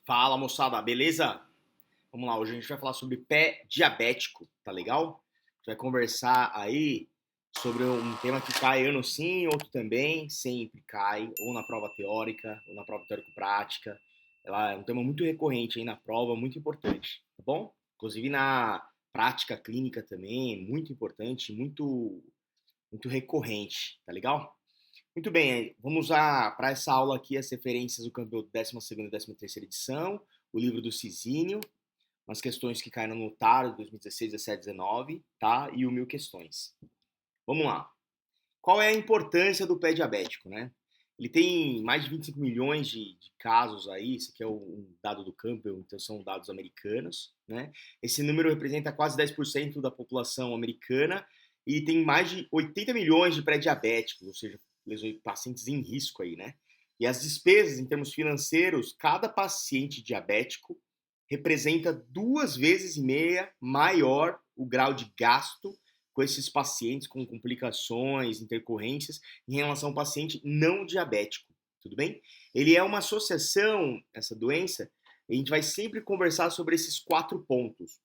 Fala, moçada, beleza? Vamos lá, hoje a gente vai falar sobre pé diabético, tá legal? A gente vai conversar aí sobre um tema que cai ano sim, outro também, sempre cai, ou na prova teórica, ou na prova teórico-prática. Ela é um tema muito recorrente aí na prova, muito importante, tá bom? Inclusive na prática clínica também, muito importante, muito recorrente, tá legal? Muito bem, vamos usar para essa aula aqui as referências do campeonato 12ª e 13ª edição, o livro do Cisínio, umas questões que caíram no TAR de 2016, 17, 19, tá? E o Mil Questões. Vamos lá. Qual é a importância do pé diabético, né? Ele tem mais de 25 milhões de casos aí, isso aqui é um dado do Campbell, então são dados americanos, né? Esse número representa quase 10% da população americana e tem mais de 80 milhões de pré-diabéticos, ou seja, pacientes em risco aí, né? E as despesas em termos financeiros, cada paciente diabético representa 2,5 vezes maior o grau de gasto com esses pacientes com complicações, intercorrências, em relação ao paciente não diabético, tudo bem? Ele é uma associação, essa doença, a gente vai sempre conversar sobre esses 4 pontos.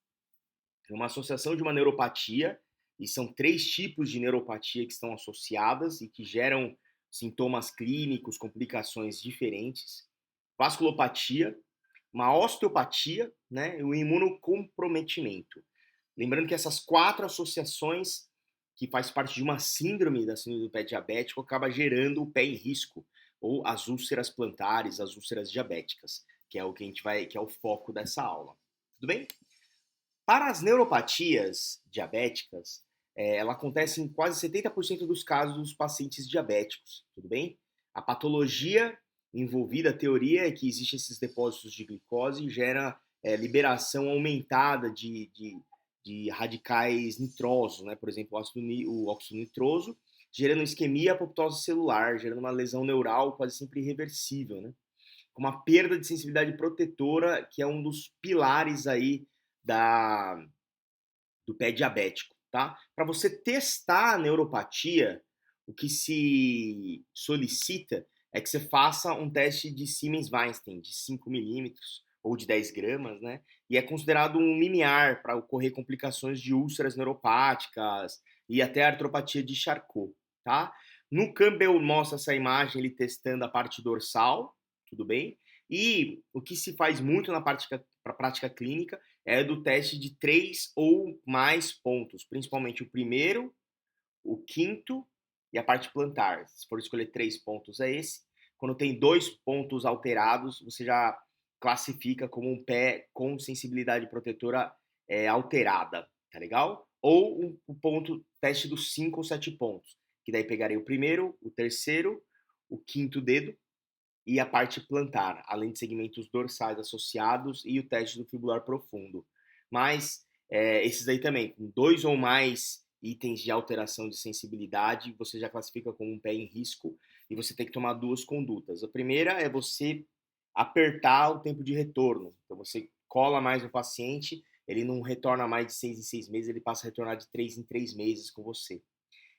É uma associação de uma neuropatia, e são 3 tipos de neuropatia que estão associadas e que geram sintomas clínicos, complicações diferentes. Vasculopatia, uma osteopatia, né, e o imunocomprometimento. Lembrando que essas 4 associações, que faz parte de uma síndrome da síndrome do pé diabético, acaba gerando o pé em risco, ou as úlceras plantares, as úlceras diabéticas, que é o que a gente vai, que é o foco dessa aula. Tudo bem? Para as neuropatias diabéticas, ela acontece em quase 70% dos casos dos pacientes diabéticos, tudo bem? A patologia envolvida, a teoria é que existem esses depósitos de glicose e gera liberação aumentada de radicais nitrosos, né? Por exemplo, o óxido nitroso, gerando isquemia apoptose celular, gerando uma lesão neural quase sempre irreversível, né? Com uma perda de sensibilidade protetora, que é um dos pilares aí da, do pé diabético, tá? Para você testar a neuropatia, o que se solicita é que você faça um teste de Siemens-Weinstein de 5 milímetros ou de 10 gramas, né? E é considerado um limiar para ocorrer complicações de úlceras neuropáticas e até artropatia de Charcot, tá? No Campbell mostra essa imagem ele testando a parte dorsal, tudo bem? E o que se faz muito na prática clínica é do teste de 3 ou mais pontos, principalmente o primeiro, o quinto e a parte plantar. Se for escolher 3 pontos, é esse. Quando tem 2 pontos alterados, você já classifica como um pé com sensibilidade protetora alterada, tá legal? Ou o ponto teste dos 5 ou 7 pontos, que daí pegaria o primeiro, o terceiro, o quinto dedo e a parte plantar, além de segmentos dorsais associados e o teste do fibular profundo. Mas esses aí também, com 2 ou mais itens de alteração de sensibilidade, você já classifica como um pé em risco e você tem que tomar 2 condutas. A primeira é você apertar o tempo de retorno. Então você cola mais o paciente, ele não retorna mais de 6 em 6 meses, ele passa a retornar de 3 em 3 meses com você.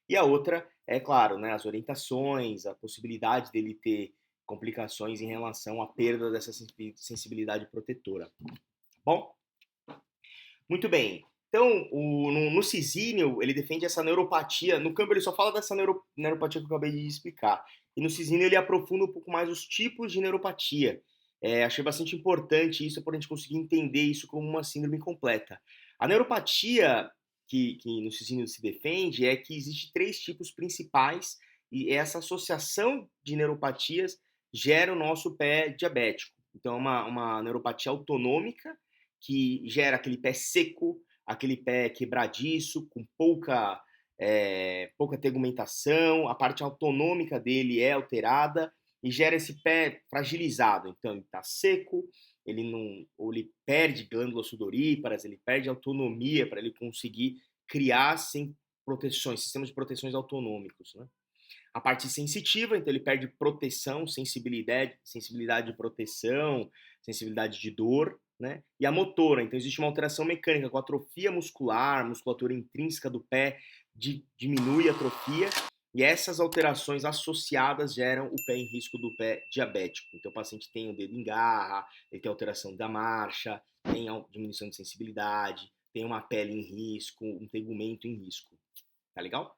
E a outra é, claro, né, as orientações, a possibilidade dele ter complicações em relação à perda dessa sensibilidade protetora. Bom, muito bem. Então, no Cisínio, ele defende essa neuropatia. No Campbell, ele só fala dessa neuropatia que eu acabei de explicar. E no Cisínio, ele aprofunda um pouco mais os tipos de neuropatia. Achei bastante importante isso para a gente conseguir entender isso como uma síndrome completa. A neuropatia que no Cisínio se defende é que existe 3 tipos principais e essa associação de neuropatias gera o nosso pé diabético. Então, é uma neuropatia autonômica que gera aquele pé seco, aquele pé quebradiço, com pouca tegumentação, a parte autonômica dele é alterada e gera esse pé fragilizado. Então, ele está seco, ele não, ou ele perde glândulas sudoríparas, ele perde autonomia para ele conseguir criar sem proteções, sistemas de proteções autonômicos, né? A parte sensitiva, então ele perde proteção, sensibilidade de proteção, sensibilidade de dor, né? E a motora, então existe uma alteração mecânica com atrofia muscular, musculatura intrínseca do pé diminui a atrofia E essas alterações associadas geram o pé em risco do pé diabético. Então, o paciente tem o dedo em garra, ele tem alteração da marcha, tem diminuição de sensibilidade, tem uma pele em risco, um tegumento em risco. Tá legal?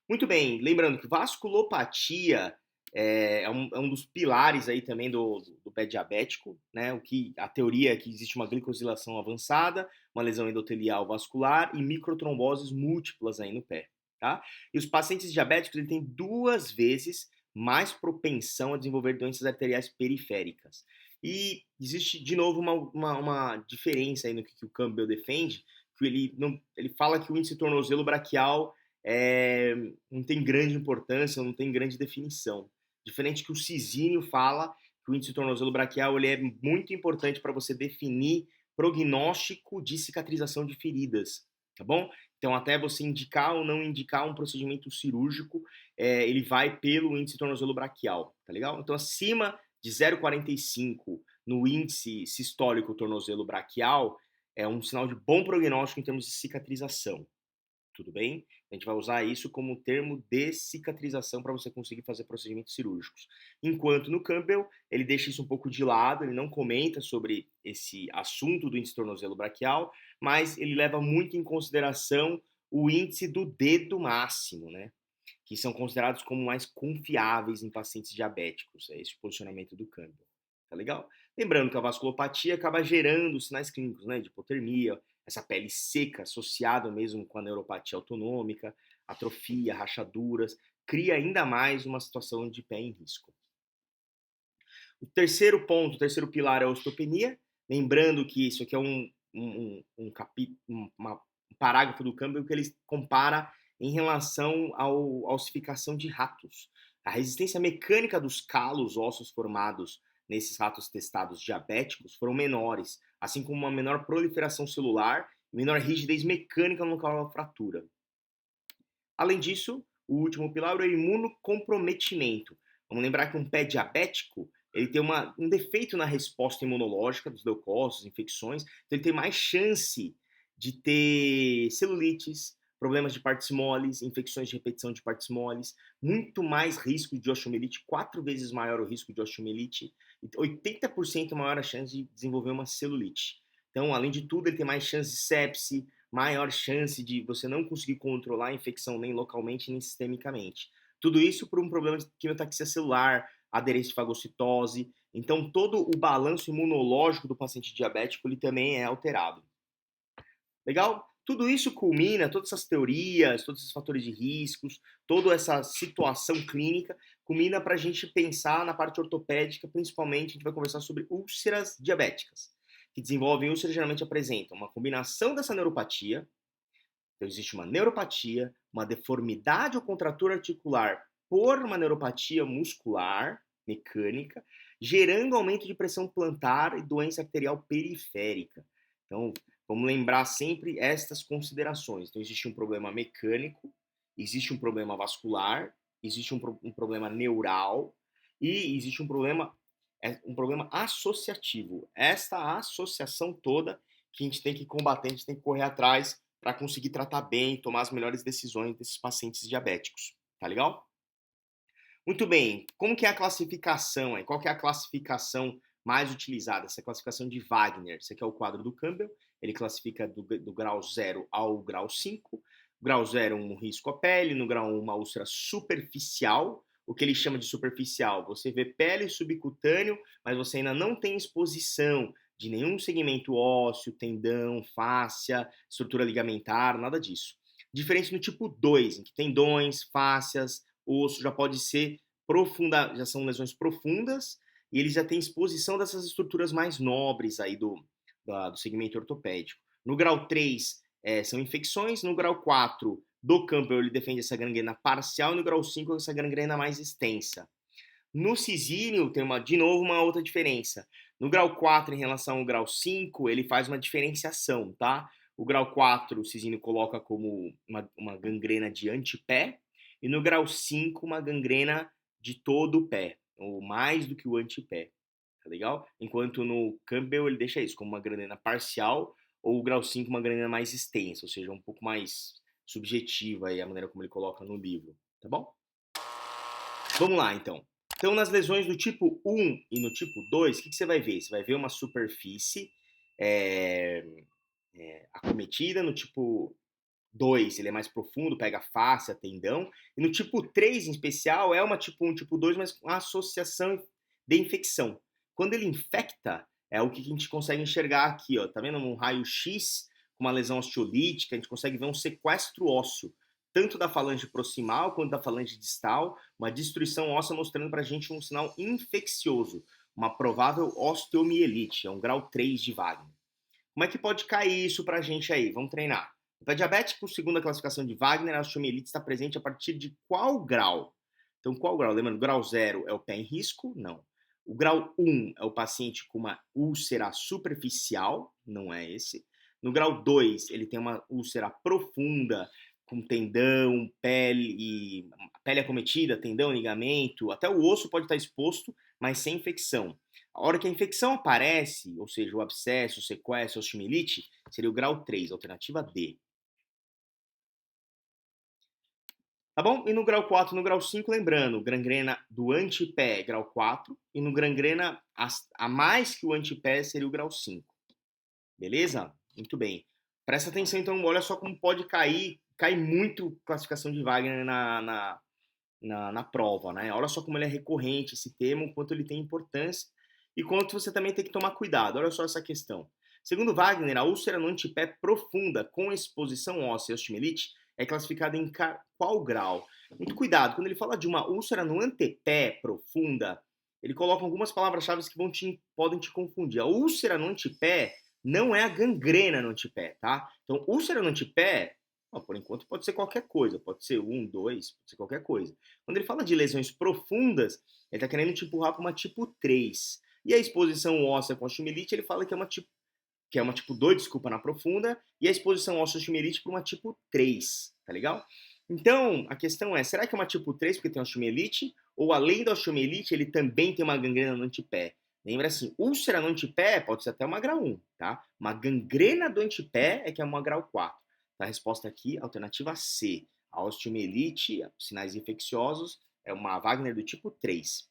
Muito bem, lembrando que vasculopatia é um dos pilares aí também do pé diabético, né? A teoria é que existe uma glicosilação avançada, uma lesão endotelial vascular e microtromboses múltiplas aí no pé, tá? E os pacientes diabéticos ele têm 2 vezes mais propensão a desenvolver doenças arteriais periféricas. E existe, de novo, uma diferença aí no que o Campbell defende, que ele fala que o índice tornozelo braquial não tem grande importância, não tem grande definição. Diferente que o Cisínio fala que o índice tornozelo braquial ele é muito importante para você definir prognóstico de cicatrização de feridas, tá bom? Então, até você indicar ou não indicar um procedimento cirúrgico, ele vai pelo índice tornozelo braquial, tá legal? Então, acima de 0,45 no índice sistólico tornozelo braquial, é um sinal de bom prognóstico em termos de cicatrização. Tudo bem? A gente vai usar isso como termo de cicatrização para você conseguir fazer procedimentos cirúrgicos. Enquanto no Campbell, ele deixa isso um pouco de lado, ele não comenta sobre esse assunto do índice tornozelo braquial, mas ele leva muito em consideração o índice do dedo máximo, né? Que são considerados como mais confiáveis em pacientes diabéticos. É esse o posicionamento do Campbell. Tá legal? Lembrando que a vasculopatia acaba gerando sinais clínicos, né? De hipotermia, essa pele seca associada mesmo com a neuropatia autonômica, atrofia, rachaduras, cria ainda mais uma situação de pé em risco. O terceiro ponto, o terceiro pilar é a osteopenia. Lembrando que isso aqui é um parágrafo do Campbell que ele compara em relação à ossificação de ratos. A resistência mecânica dos calos ósseos formados nesses ratos testados diabéticos foram menores, assim como uma menor proliferação celular e menor rigidez mecânica no local da fratura. Além disso, o último pilar é o imunocomprometimento. Vamos lembrar que um pé diabético ele tem um defeito na resposta imunológica dos leucócitos, infecções, então ele tem mais chance de ter celulites, problemas de partes moles, infecções de repetição de partes moles, muito mais risco de osteomielite, 4 vezes maior o risco de osteomielite, 80% maior a chance de desenvolver uma celulite. Então, além de tudo, ele tem mais chance de sepse, maior chance de você não conseguir controlar a infecção nem localmente nem sistemicamente. Tudo isso por um problema de quimiotaxia celular, aderência de fagocitose. Então, todo o balanço imunológico do paciente diabético ele também é alterado. Legal? Tudo isso culmina, todas essas teorias, todos esses fatores de riscos, toda essa situação clínica, culmina para a gente pensar na parte ortopédica, principalmente a gente vai conversar sobre úlceras diabéticas, que desenvolvem úlceras geralmente apresentam uma combinação dessa neuropatia, então existe uma neuropatia, uma deformidade ou contratura articular por uma neuropatia muscular, mecânica, gerando aumento de pressão plantar e doença arterial periférica. Então, vamos lembrar sempre estas considerações. Então, existe um problema mecânico, existe um problema vascular, existe um problema neural e existe um problema associativo. Esta associação toda que a gente tem que combater, a gente tem que correr atrás para conseguir tratar bem e tomar as melhores decisões desses pacientes diabéticos. Tá legal? Muito bem. Como que é a classificação? Qual que é a classificação mais utilizada? Essa classificação de Wagner. Esse aqui é o quadro do Campbell. Ele classifica do grau 0 ao grau 5. Grau 0, um risco à pele. No grau 1, uma úlcera superficial. O que ele chama de superficial? Você vê pele subcutâneo, mas você ainda não tem exposição de nenhum segmento ósseo, tendão, fáscia, estrutura ligamentar, nada disso. Diferente no tipo 2, em que tendões, fáscias, osso já pode ser já são lesões profundas e ele já tem exposição dessas estruturas mais nobres aí do segmento ortopédico. No grau 3 são infecções, no grau 4 do Campbell ele defende essa gangrena parcial e no grau 5 essa gangrena mais extensa. No Cisínio tem de novo uma outra diferença. No grau 4 em relação ao grau 5 ele faz uma diferenciação, tá? O grau 4 o Cisínio coloca como uma gangrena de antepé, e no grau 5, uma gangrena de todo o pé, ou mais do que o antepé, tá legal? Enquanto no Campbell ele deixa isso como uma gangrena parcial, ou o grau 5 uma gangrena mais extensa, ou seja, um pouco mais subjetiva aí a maneira como ele coloca no livro, tá bom? Vamos lá, então. Então, nas lesões do tipo 1 e no tipo 2, o que você vai ver? Você vai ver uma superfície é, acometida. No tipo 2, ele é mais profundo, pega face, tendão. E no tipo 3, em especial, é uma tipo 1, tipo 2, mas com associação de infecção. Quando ele infecta, é o que a gente consegue enxergar aqui, ó. Tá vendo um raio-x com uma lesão osteolítica, a gente consegue ver um sequestro ósseo, tanto da falange proximal quanto da falange distal, uma destruição óssea mostrando pra gente um sinal infeccioso, uma provável osteomielite, é um grau 3 de Wagner. Como é que pode cair isso pra gente aí? Vamos treinar. O pé diabético, segundo a classificação de Wagner, a osteomielite está presente a partir de qual grau? Então, qual grau? Lembrando, grau 0 é o pé em risco? Não. O grau 1 é o paciente com uma úlcera superficial? Não é esse. No grau 2, ele tem uma úlcera profunda, com tendão, pele acometida, tendão, ligamento, até o osso pode estar exposto, mas sem infecção. A hora que a infecção aparece, ou seja, o abscesso, o sequestro, a osteomielite, seria o grau 3, alternativa D. Tá bom? E no grau 4, no grau 5, lembrando, gangrena do antepé, grau 4, e no gangrena a mais que o antepé seria o grau 5. Beleza? Muito bem. Presta atenção, então, olha só como pode cai muito classificação de Wagner na prova, né? Olha só como ele é recorrente, esse tema, o quanto ele tem importância e quanto você também tem que tomar cuidado. Olha só essa questão. Segundo Wagner, a úlcera no antepé profunda com exposição óssea e osteomielite é classificada em qual grau? Muito cuidado, quando ele fala de uma úlcera no antepé profunda, ele coloca algumas palavras-chave que podem te confundir. A úlcera no antepé não é a gangrena no antepé, tá? Então, úlcera no antepé, por enquanto, pode ser qualquer coisa. Pode ser 1, 2, pode ser qualquer coisa. Quando ele fala de lesões profundas, ele está querendo te empurrar para uma tipo 3. E a exposição óssea com osteomielite, ele fala que é uma tipo 2, desculpa, na profunda, e a exposição óssea osteomielite para uma tipo 3, tá legal? Então, a questão é, será que é uma tipo 3 porque tem osteomielite? Ou além da osteomielite, ele também tem uma gangrena no antepé? Lembra assim, úlcera no antepé pode ser até uma grau 1, tá? Uma gangrena do antepé é que é uma grau 4. Tá? A resposta aqui, alternativa C. A osteomielite, sinais infecciosos, é uma Wagner do tipo 3.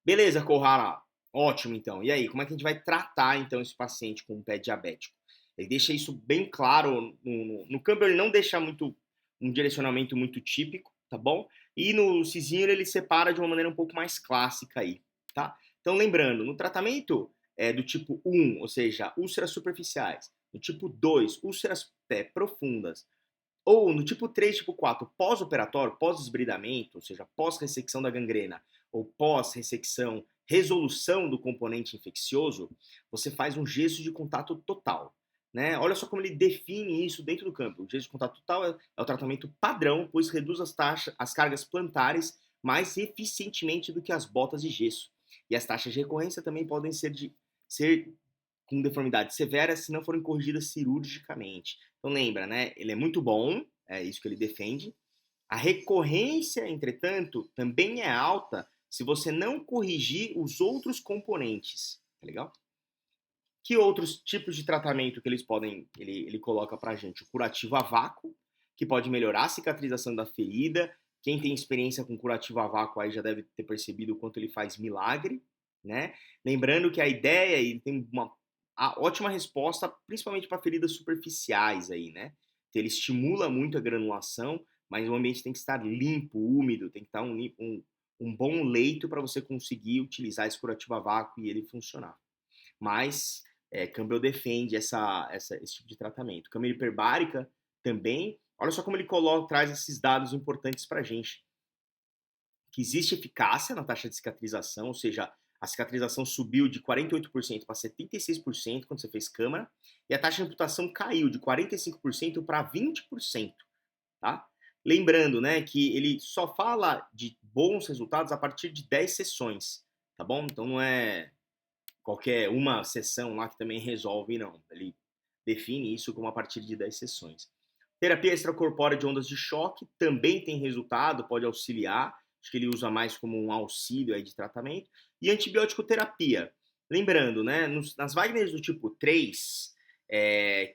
Beleza, Kohara. Ótimo, então. E aí, como é que a gente vai tratar, então, esse paciente com um pé diabético? Ele deixa isso bem claro. No Campbell, ele não deixa um direcionamento muito típico, tá bom? E no Cisinho, ele separa de uma maneira um pouco mais clássica aí, tá? Então, lembrando, no tratamento do tipo 1, ou seja, úlceras superficiais, no tipo 2, úlceras profundas, ou no tipo 3, tipo 4, pós-operatório, pós-esbridamento, ou seja, pós-ressecção da gangrena, ou pós-ressecção, resolução do componente infeccioso, você faz um gesso de contato total. Né? Olha só como ele define isso dentro do campo. O gesso de contato total é o tratamento padrão, pois reduz as cargas plantares mais eficientemente do que as botas de gesso. E as taxas de recorrência também podem ser com deformidades severas se não forem corrigidas cirurgicamente. Então lembra, né? Ele é muito bom, é isso que ele defende. A recorrência, entretanto, também é alta se você não corrigir os outros componentes, tá legal? Que outros tipos de tratamento que ele coloca pra gente? O curativo a vácuo, que pode melhorar a cicatrização da ferida. Quem tem experiência com curativo a vácuo aí já deve ter percebido o quanto ele faz milagre, né? Lembrando que a ideia, ele tem uma ótima resposta, principalmente para feridas superficiais aí, né? Ele estimula muito a granulação, mas o ambiente tem que estar limpo, úmido, tem que estar um bom leito para você conseguir utilizar esse curativo a vácuo e ele funcionar. Mas Campbell defende esse tipo de tratamento. Câmara hiperbárica também. Olha só como ele traz esses dados importantes para a gente. Que existe eficácia na taxa de cicatrização, ou seja, a cicatrização subiu de 48% para 76% quando você fez câmara, e a taxa de amputação caiu de 45% para 20%. Tá? Lembrando, né, que ele só fala de bons resultados a partir de 10 sessões, tá bom? Então não é qualquer uma sessão lá que também resolve, não. Ele define isso como a partir de 10 sessões. Terapia extracorpórea de ondas de choque também tem resultado, pode auxiliar. Acho que ele usa mais como um auxílio aí de tratamento. E antibiótico terapia. Lembrando, né, nas Wagners do tipo 3,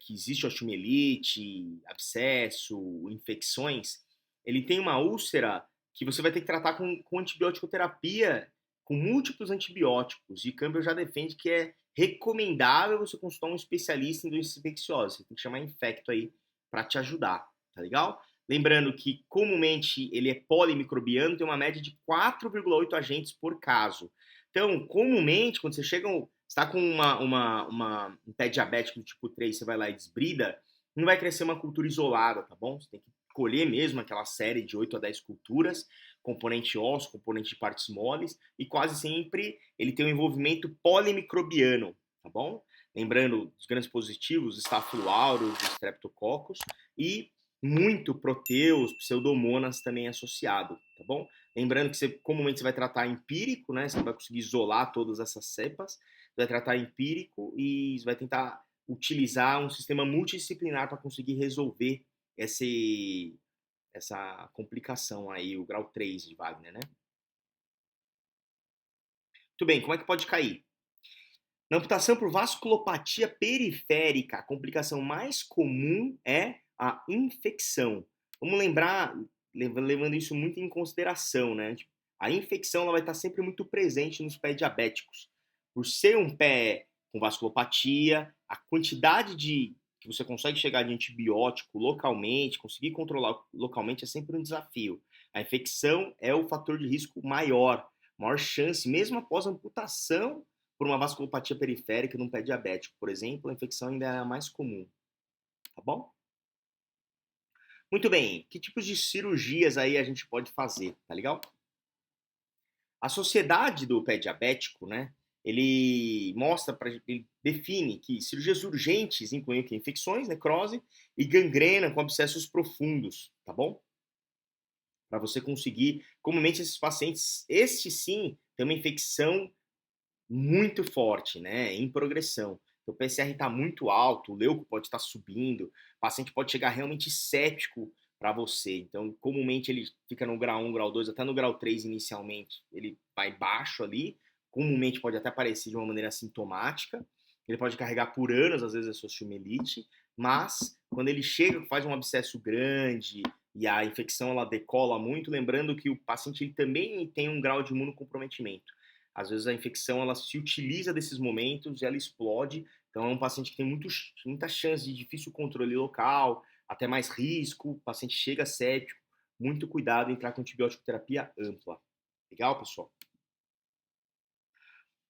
que existe osteomielite, abscesso, infecções, ele tem uma úlcera que você vai ter que tratar com antibiótico-terapia, com múltiplos antibióticos. E Campbell já defende que é recomendável você consultar um especialista em doenças infecciosas. Você tem que chamar infecto aí para te ajudar, tá legal? Lembrando que comumente ele é polimicrobiano, tem uma média de 4,8 agentes por caso. Então, comumente, quando você chega, está com um pé diabético do tipo 3, você vai lá e desbrida, não vai crescer uma cultura isolada, tá bom? Você tem que colher mesmo aquela série de 8 a 10 culturas, componente ósseo, componente de partes moles, e quase sempre ele tem um envolvimento polimicrobiano, tá bom? Lembrando dos grandes positivos, Staphylococcus aureus, Streptococcus, e muito proteus, pseudomonas também associado, tá bom? Lembrando que comumente você vai tratar empírico, né? Você não vai conseguir isolar todas essas cepas, vai tratar empírico e vai tentar utilizar um sistema multidisciplinar para conseguir resolver essa complicação aí, o grau 3 de Wagner, né? Muito bem, como é que pode cair? Na amputação por vasculopatia periférica, a complicação mais comum é a infecção. Vamos lembrar, levando isso muito em consideração, né? A infecção ela vai estar sempre muito presente nos pés diabéticos. Por ser um pé com vasculopatia, a quantidade que você consegue chegar de antibiótico localmente, conseguir controlar localmente é sempre um desafio. A infecção é o fator de risco maior chance, mesmo após a amputação por uma vasculopatia periférica num pé diabético, por exemplo, a infecção ainda é a mais comum, tá bom? Muito bem, que tipos de cirurgias aí a gente pode fazer, tá legal? A sociedade do pé diabético, né, ele define que cirurgias urgentes incluem que infecções, necrose e gangrena com abscessos profundos, tá bom? Para você conseguir, comumente esses pacientes, este sim, tem uma infecção muito forte, né, em progressão. Então, o PCR está muito alto, o leuco pode estar subindo, o paciente pode chegar realmente séptico para você. Então, comumente ele fica no grau 1, grau 2, até no grau 3 inicialmente, ele vai baixo ali, comumente pode até aparecer de uma maneira assintomática, ele pode carregar por anos, às vezes, a sua osteomielite, mas quando ele chega, faz um abscesso grande e a infecção ela decola muito, lembrando que o paciente ele também tem um grau de imunocomprometimento. Às vezes a infecção ela se utiliza desses momentos e ela explode. Então é um paciente que tem muita chance de difícil controle local, até mais risco, o paciente chega séptico. Muito cuidado em entrar com antibiótico terapia ampla. Legal, pessoal?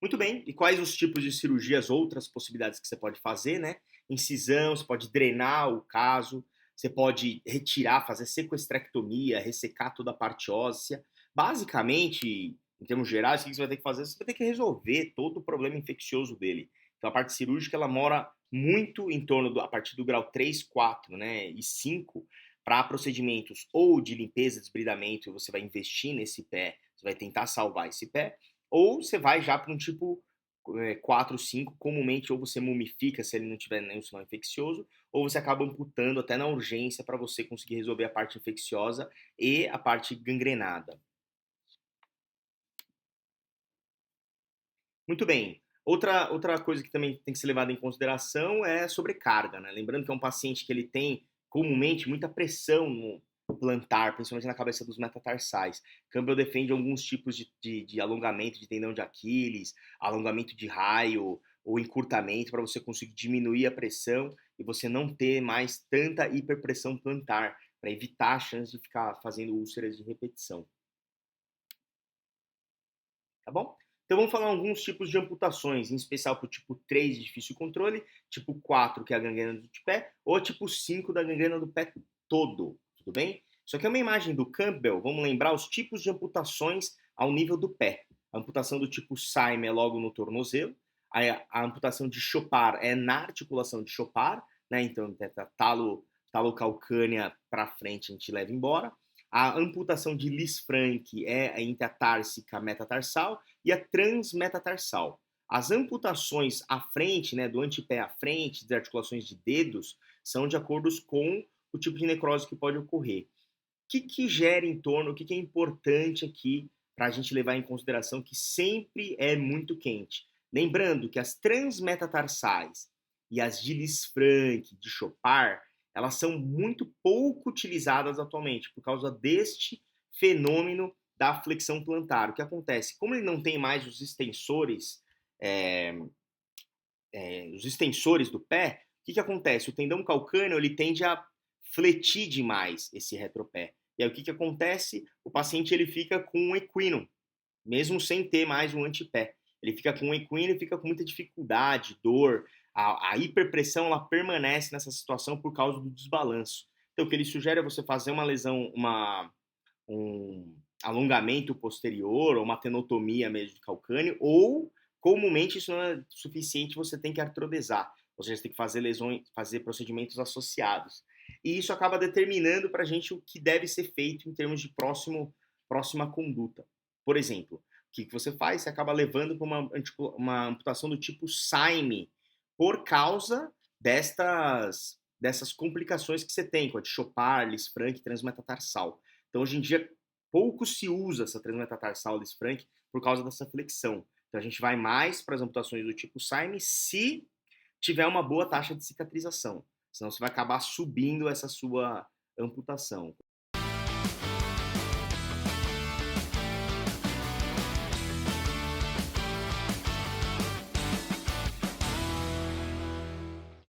Muito bem. E quais os tipos de cirurgias, outras possibilidades que você pode fazer, né? Incisão, você pode drenar o caso, você pode retirar, fazer sequestrectomia, ressecar toda a parte óssea. Basicamente, em termos gerais, o que você vai ter que fazer? Você vai ter que resolver todo o problema infeccioso dele. Então, a parte cirúrgica, ela mora muito em torno a partir do grau 3, 4, né, e 5, para procedimentos ou de limpeza, desbridamento, você vai investir nesse pé, você vai tentar salvar esse pé, ou você vai já para um tipo 4, 5, comumente ou você mumifica se ele não tiver nenhum sinal infeccioso, ou você acaba amputando até na urgência para você conseguir resolver a parte infecciosa e a parte gangrenada. Muito bem. Outra coisa que também tem que ser levada em consideração é a sobrecarga, né? Lembrando que é um paciente que ele tem comumente muita pressão no plantar, principalmente na cabeça dos metatarsais. Campbell defende alguns tipos de alongamento de tendão de Aquiles, alongamento de raio ou encurtamento para você conseguir diminuir a pressão e você não ter mais tanta hiperpressão plantar, para evitar a chance de ficar fazendo úlceras de repetição. Tá bom? Então vamos falar alguns tipos de amputações, em especial para o tipo 3 de difícil controle, tipo 4 que é a gangrena do pé, ou tipo 5 da gangrena do pé todo, tudo bem? Isso aqui é uma imagem do Campbell, vamos lembrar os tipos de amputações ao nível do pé. A amputação do tipo Syme é logo no tornozelo, a amputação de Chopard é na articulação de Chopard, né? Então talocalcânea para frente a gente leva embora. A amputação de Lisfranc é entre a társica metatarsal e a transmetatarsal. As amputações à frente, né, do antepé à frente, das articulações de dedos, são de acordo com o tipo de necrose que pode ocorrer. O que gera em torno, o que é importante aqui para a gente levar em consideração que sempre é muito quente. Lembrando que as transmetatarsais e as de Lisfranc, de Chopard, elas são muito pouco utilizadas atualmente por causa deste fenômeno da flexão plantar. O que acontece? Como ele não tem mais é, os extensores do pé, o que acontece? O tendão calcâneo ele tende a fletir demais esse retropé. E aí o que acontece? O paciente ele fica com um equino, mesmo sem ter mais um antepé. Ele fica com um equino e fica com muita dificuldade, dor. A hiperpressão ela permanece nessa situação por causa do desbalanço. Então o que ele sugere é você fazer uma lesão, um alongamento posterior ou uma tenotomia mesmo de calcâneo, ou comumente isso não é suficiente, você tem que artrodesar, ou seja, você tem que fazer lesões, fazer procedimentos associados. E isso acaba determinando para a gente o que deve ser feito em termos de próxima conduta. Por exemplo, o que você faz? Você acaba levando para uma amputação do tipo Syme, por causa dessas complicações que você tem com a de Chopard, Lisfranc e transmetatarsal. Então, hoje em dia, pouco se usa essa transmetatarsal Lisfranc por causa dessa flexão. Então, a gente vai mais para as amputações do tipo Syme se tiver uma boa taxa de cicatrização. Senão, você vai acabar subindo essa sua amputação.